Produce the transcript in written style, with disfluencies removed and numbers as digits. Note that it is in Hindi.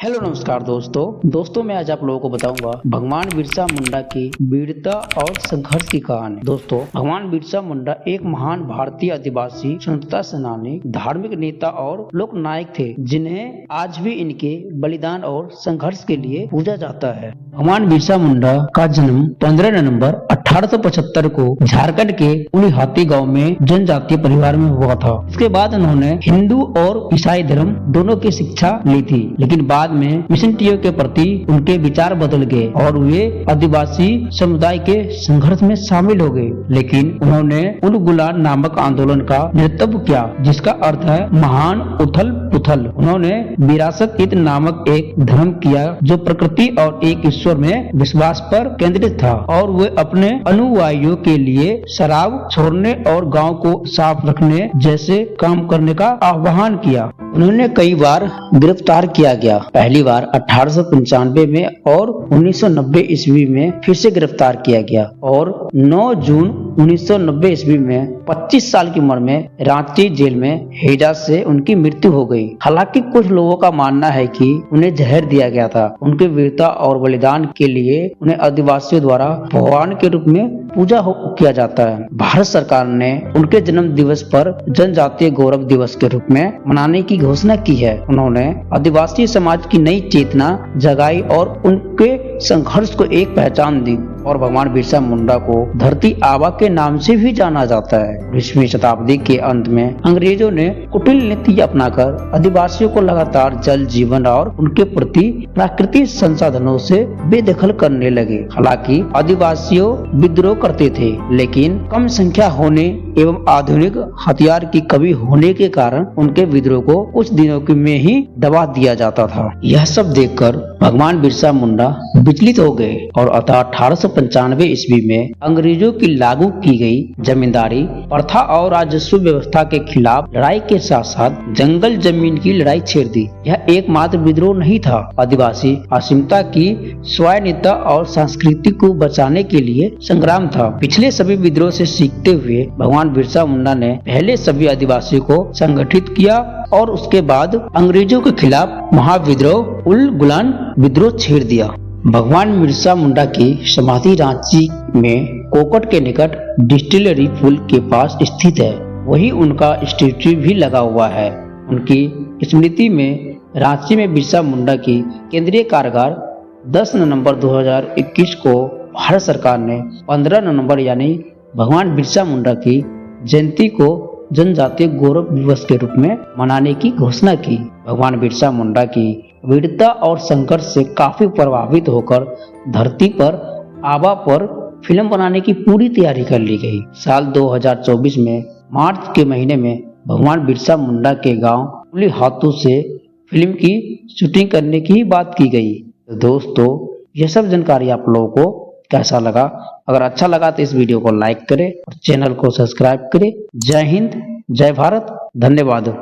हेलो नमस्कार दोस्तों मैं आज आप लोगों को बताऊंगा भगवान बिरसा मुंडा की वीरता और संघर्ष की कहानी। दोस्तों, भगवान बिरसा मुंडा एक महान भारतीय आदिवासी स्वतंत्रता सेनानी, धार्मिक नेता और लोक नायक थे, जिन्हें आज भी इनके बलिदान और संघर्ष के लिए पूजा जाता है। भगवान बिरसा मुंडा का जन्म 15 नवंबर 1875 को झारखंड के उलिहाती गांव में जनजातीय परिवार में हुआ था। इसके बाद उन्होंने हिंदू और ईसाई धर्म दोनों की शिक्षा ली थी, लेकिन बाद में मिशनरियों के प्रति उनके विचार बदल गए और वे आदिवासी समुदाय के संघर्ष में शामिल हो गए। लेकिन उन्होंने उलगुलान नामक आंदोलन का नेतृत्व किया, जिसका अर्थ है महान उथल पुथल। उन्होंने विरासत हित नामक एक धर्म किया जो प्रकृति और एक ईश्वर में विश्वास पर केंद्रित था, और वे अपने अनुयायियों के लिए शराब छोड़ने और गांव को साफ रखने जैसे काम करने का आह्वान किया। उन्होंने कई बार गिरफ्तार किया गया, पहली बार 1895 में और 1990 ईस्वी में फिर से गिरफ्तार किया गया, और 9 जून 1990 ईस्वी में 25 साल की उम्र में रांची जेल में हैजा से उनकी मृत्यु हो गई। हालांकि कुछ लोगों का मानना है कि उन्हें जहर दिया गया था। उनके वीरता और बलिदान के लिए उन्हें आदिवासियों द्वारा भगवान के रूप में पूजा किया जाता है। भारत सरकार ने उनके जन्म दिवस पर जनजातीय गौरव दिवस के रूप में मनाने की घोषणा की है। उन्होंने आदिवासी समाज की नई चेतना जगाई और उनके संघर्ष को एक पहचान दी, और भगवान बिरसा मुंडा को धरती आबा के नाम से भी जाना जाता है। 20वीं शताब्दी के अंत में अंग्रेजों ने कुटिल नीति अपनाकर आदिवासियों को लगातार जल जीवन और उनके प्रति प्राकृतिक संसाधनों से बेदखल करने लगे। हालांकि आदिवासियों विद्रोह करते थे, लेकिन कम संख्या होने एवं आधुनिक हथियार की कमी होने के कारण उनके विद्रोह को कुछ दिनों में ही दबा दिया जाता था। यह सब देखकर भगवान बिरसा मुंडा विचलित हो गए और 1895 ईस्वी में अंग्रेजों की लागू की गई जमींदारी प्रथा और राजस्व व्यवस्था के खिलाफ लड़ाई के साथ साथ जंगल जमीन की लड़ाई छेड़ दी। यह एकमात्र विद्रोह नहीं था, आदिवासी अस्मिता की स्वायत्तता और संस्कृति को बचाने के लिए संग्राम था। पिछले सभी विद्रोह से सीखते हुए भगवान बिरसा मुंडा ने पहले सभी आदिवासियों को संगठित किया और उसके बाद अंग्रेजों के खिलाफ महाविद्रोह उलगुलान विद्रोह छेड़ दिया। भगवान बिरसा मुंडा की समाधि रांची में कोकट के निकट डिस्टिलरी पुल के पास स्थित है। वही उनका स्टैच्यू भी लगा हुआ है। उनकी स्मृति में रांची में बिरसा मुंडा की केंद्रीय कारागार 10 नवंबर 2021 को भारत सरकार ने 15 नवंबर यानी भगवान बिरसा मुंडा की जयंती को जनजातीय गौरव दिवस के रूप में मनाने की घोषणा की। भगवान बिरसा मुंडा की वीरता और संघर्ष से काफी प्रभावित होकर धरती पर आबा पर फिल्म बनाने की पूरी तैयारी कर ली गई। साल 2024 में मार्च के महीने में भगवान बिरसा मुंडा के गांव उलिहातू से फिल्म की शूटिंग करने की बात की गई। तो दोस्तों, यह सब जानकारी आप लोगों को कैसा लगा? अगर अच्छा लगा तो इस वीडियो को लाइक करें और चैनल को सब्सक्राइब करें। जय हिंद, जय भारत, धन्यवाद।